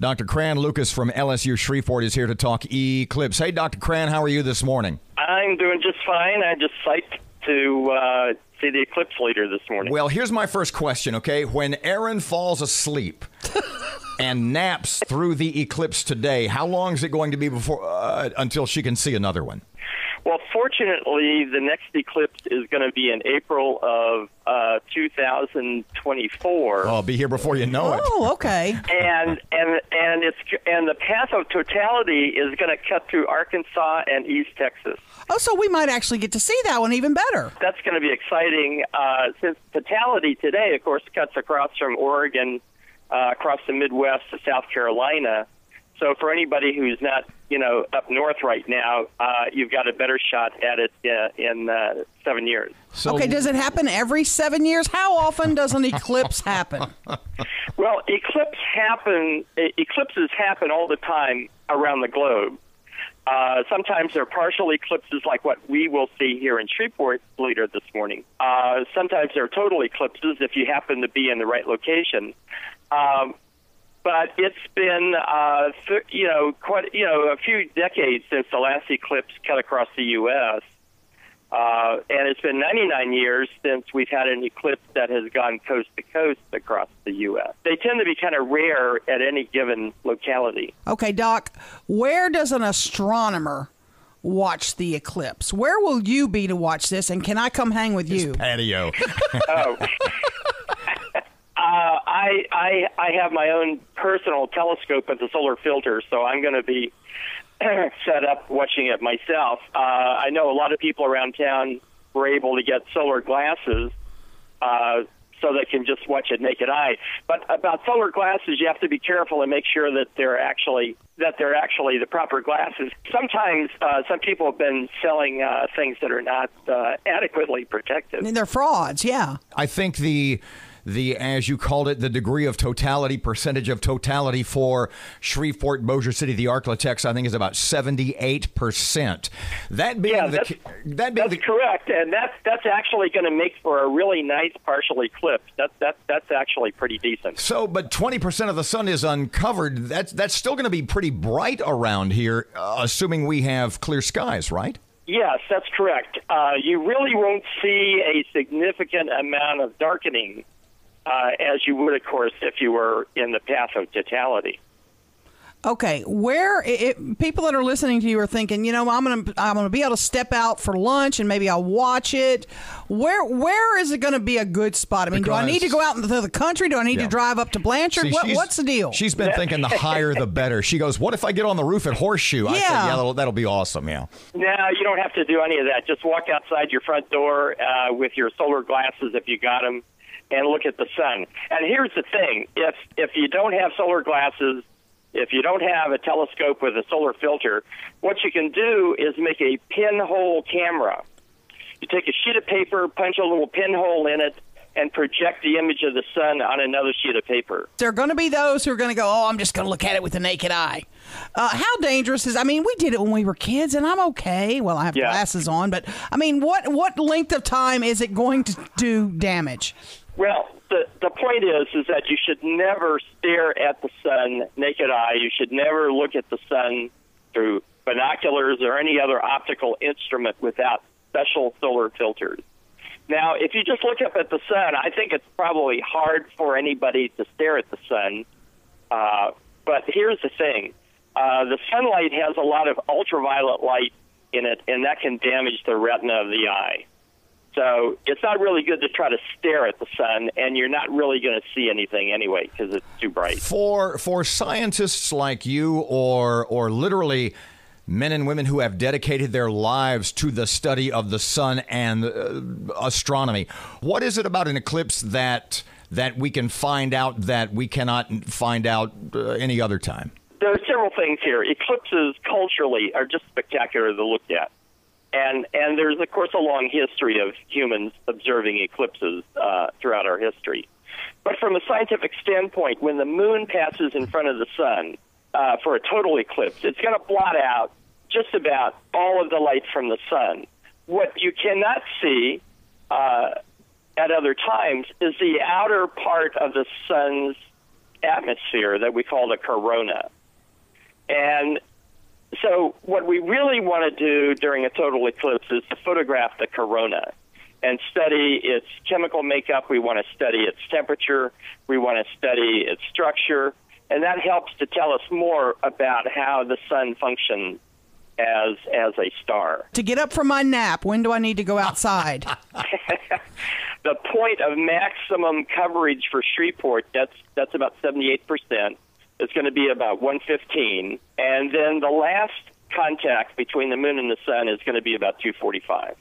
Dr. Cran Lucas from LSU Shreveport is here to talk Eclipse. Hey, Dr. Cran, how are you this morning? I'm doing just fine. I'm just psyched to see the eclipse later this morning. Well, here's my first question, okay? When Erin falls asleep and naps through the eclipse today, how long is it going to be before until she can see another one? Well, fortunately, the next eclipse is going to be in April of 2024. Oh, I'll be here before you know it. Oh, okay. And the path of totality is going to cut through Arkansas and East Texas. Oh, so we might actually get to see that one even better. That's going to be exciting since totality today, of course, cuts across from Oregon, across the Midwest to South Carolina. So for anybody who's not, up north right now, you've got a better shot at it in 7 years. So, okay, does it happen every 7 years? How often does an eclipse happen? Well, eclipses happen all the time around the globe. Sometimes they're partial eclipses like what we will see here in Shreveport later this morning. Sometimes they're total eclipses if you happen to be in the right location. But it's been, a few decades since the last eclipse cut across the U.S., and it's been 99 years since we've had an eclipse that has gone coast to coast across the U.S. They tend to be kind of rare at any given locality. Okay, Doc, where does an astronomer watch the eclipse? Where will you be to watch this, and can I come hang with you? Patio. Oh. I have my own personal telescope with a solar filter, so I'm going to be set up watching it myself. I know a lot of people around town were able to get solar glasses so they can just watch it naked eye. But about solar glasses, you have to be careful and make sure that they're actually the proper glasses. Sometimes some people have been selling things that are not adequately protected. I mean, they're frauds, yeah. I think the as you called it, the degree of totality, percentage of totality for Shreveport, Bossier City, the Arklatex, I think is about 78%. That being that's correct, and that's actually going to make for a really nice partial eclipse. That's actually pretty decent. So, but 20% of the sun is uncovered. That's still going to be pretty bright around here, assuming we have clear skies, right? Yes, that's correct. You really won't see a significant amount of darkening as you would, of course, if you were in the path of totality. Okay, people that are listening to you are thinking, I'm gonna be able to step out for lunch and maybe I'll watch it. Where is it going to be a good spot? I mean, do I need to go out into the country? Do I need to drive up to Blanchard? What's the deal? She's been thinking the higher the better. She goes, what if I get on the roof at Horseshoe? I said, that'll be awesome, yeah. No, you don't have to do any of that. Just walk outside your front door with your solar glasses if you got them and look at the sun. And here's the thing. If you don't have solar glasses, if you don't have a telescope with a solar filter, what you can do is make a pinhole camera. You take a sheet of paper, punch a little pinhole in it, and project the image of the sun on another sheet of paper. There are going to be those who are going to go, I'm just going to look at it with the naked eye. How dangerous is? I mean, we did it when we were kids, and I'm okay. Well, I have glasses on, but I mean, what length of time is it going to do damage? Well, the point is that you should never stare at the sun naked eye. You should never look at the sun through binoculars or any other optical instrument without special solar filters. Now, if you just look up at the sun, I think it's probably hard for anybody to stare at the sun. But here's the thing. The sunlight has a lot of ultraviolet light in it, and that can damage the retina of the eye. So it's not really good to try to stare at the sun, and you're not really going to see anything anyway because it's too bright. For scientists like you or literally men and women who have dedicated their lives to the study of the sun and astronomy, what is it about an eclipse that we can find out that we cannot find out any other time? There are several things here. Eclipses culturally are just spectacular to look at. And there's, of course, a long history of humans observing eclipses throughout our history. But from a scientific standpoint, when the moon passes in front of the sun for a total eclipse, it's going to blot out just about all of the light from the sun. What you cannot see at other times is the outer part of the sun's atmosphere that we call the corona. And so what we really want to do during a total eclipse is to photograph the corona and study its chemical makeup. We want to study its temperature. We want to study its structure. And that helps to tell us more about how the sun functions as a star. To get up from my nap, when do I need to go outside? The point of maximum coverage for Shreveport, that's about 78%. It's going to be about 115. And then the last contact between the moon and the sun is going to be about 245.